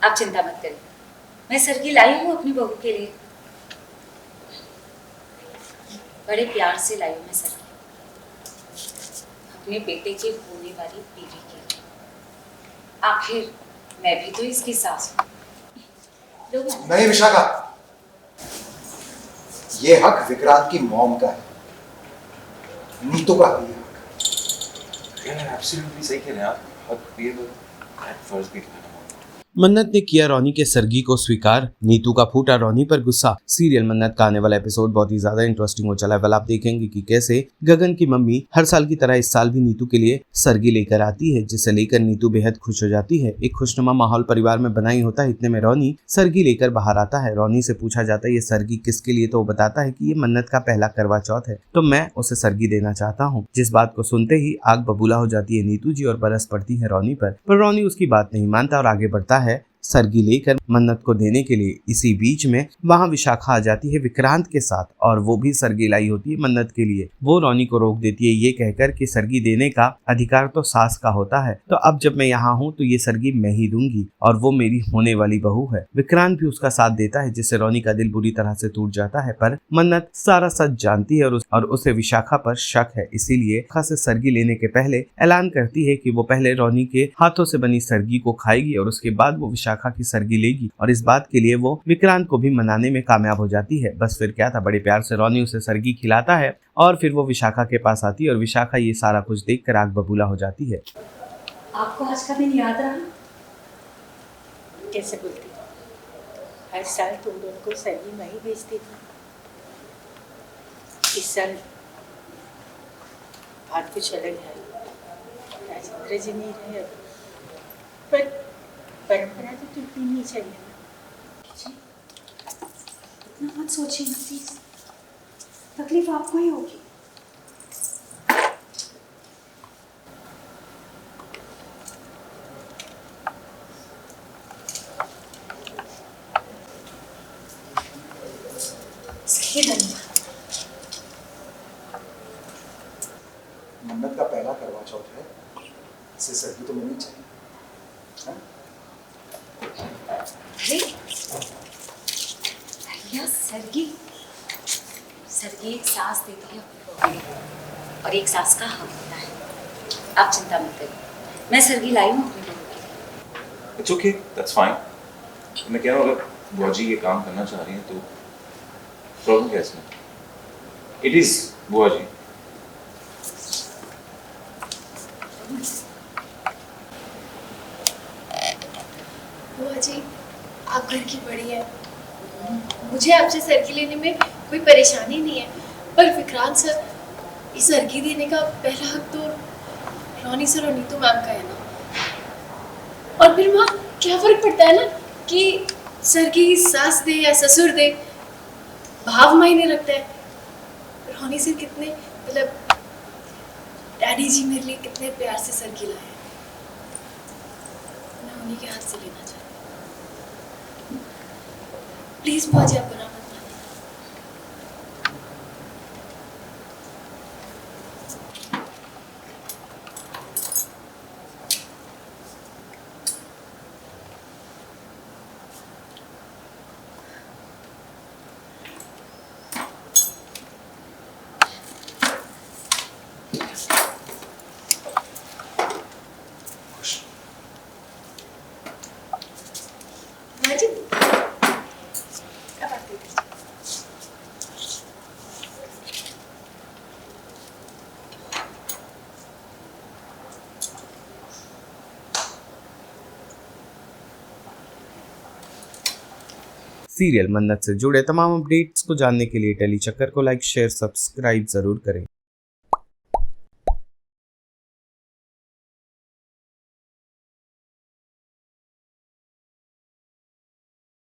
आप चिंता मत करिए, मैं सरगी लाई हूँ अपनी बहू के लिए। बड़े प्यार से लाई हूँ मैं सरगी अपने बेटे की होने वाली बीवी के लिए। आखिर मैं भी तो इसकी सास हूँ। नहीं विशाखा, ये हक विक्रांत की मॉम का है, नीतू का है ये हक। एब्सोल्युटली सही कह रहे हैं आप। हक ये तो फर्ज भी है। मन्नत ने किया रॉनी के सरगी को स्वीकार, नीतू का फूटा रॉनी पर गुस्सा। सीरियल मन्नत का आने वाला एपिसोड बहुत ही ज्यादा इंटरेस्टिंग हो चला है। वाल आप देखेंगे कि कैसे गगन की मम्मी हर साल की तरह इस साल भी नीतू के लिए सरगी लेकर आती है, जिसे लेकर नीतू बेहद खुश हो जाती है। एक खुशनुमा माहौल परिवार में बना ही होता है। इतने में रॉनी सरगी लेकर बाहर आता है। रॉनी से पूछा जाता है ये सरगी किसके लिए, तो वो बताता है कि ये मन्नत का पहला करवा चौथ है, तो मैं उसे सरगी देना चाहता हूँ। जिस बात को सुनते ही आग बबूला हो जाती है नीतू जी और बरस पड़ती है रॉनी पर रॉनी उसकी बात नहीं मानता और आगे बढ़ता है सरगी लेकर मन्नत को देने के लिए। इसी बीच में वहां विशाखा आ जाती है विक्रांत के साथ और वो भी सरगी लाई होती है मन्नत के लिए। वो रॉनी को रोक देती है ये कहकर कि सरगी देने का अधिकार तो सास का होता है, तो अब जब मैं यहाँ हूँ तो ये सरगी मैं ही दूंगी और वो मेरी होने वाली बहू है। विक्रांत भी उसका साथ देता है, जिससे रॉनी का दिल बुरी तरह से टूट जाता है। पर मन्नत सारा सच जानती है और उसे विशाखा पर शक है, इसीलिए विशाखा से सरगी लेने के पहले ऐलान करती है कि वो पहले रॉनी के हाथों से बनी सरगी को खाएगी और उसके बाद वो विशाखा की सरगी लेगी। और इस बात के लिए वो विक्रांत को भी मनाने में कामयाब हो जाती है। बस फिर क्या था, बड़े प्यार से रॉनी उसे सरगी खिलाता है और फिर वो विशाखा के पास आती है और विशाखा ये सारा कुछ देखकर आग बबूला हो जाती है। आपको आज का दिन याद रहा? कैसे बोलती, हर साल तुम दोनों को सरगी मैं ही भेजती थी। इस साल बात कुछ अलग है, राजेंद्र जी नहीं रहे, पर परंपरा तो टूटनी नहीं चाहिए ना। इतना मत सोचिए ना प्लीज, तकलीफ आपको ही होगी। सही धन्यवाद। मन्नत का पहला करवा चौथ है, इसे सरगी तो मिलनी चाहिए। सरगी सरगी एक सास देती है अपनी बहू को और एक सास का हक होता है। आप चिंता मत करिए, मैं सरगी लाई हूँ अपनी बहू के लिए। It's okay, that's fine. मैं कह रहा हूँ अगर बुआ जी ये काम करना चाह रही हैं तो प्रॉब्लम क्या है इसमें? इट इज बुआ जी। बुआ जी आप घर की बड़ी है, मुझे आपसे सरगी लेने में कोई परेशानी नहीं है, पर विक्रांत सर इस सरगी देने का पहला हक तो रॉनी सर और नीतू मैम का है ना। और फिर माँ क्या फर्क पड़ता है ना कि सरगी सास दे या ससुर दे, भाव मायने रखता है। रॉनी सर कितने मतलब डैडी जी मेरे लिए कितने प्यार से सरगी लाए हैं, मैं उन्हीं के हाथ से लेना चाहती हूँ। प्लीज बुआ जी आप बुरा मत मानिए। बुआ जी अब आप दीजिए। सीरियल मन्नत से जुड़े तमाम अपडेट्स को जानने के लिए टेली चक्कर को लाइक शेयर सब्सक्राइब जरूर करें।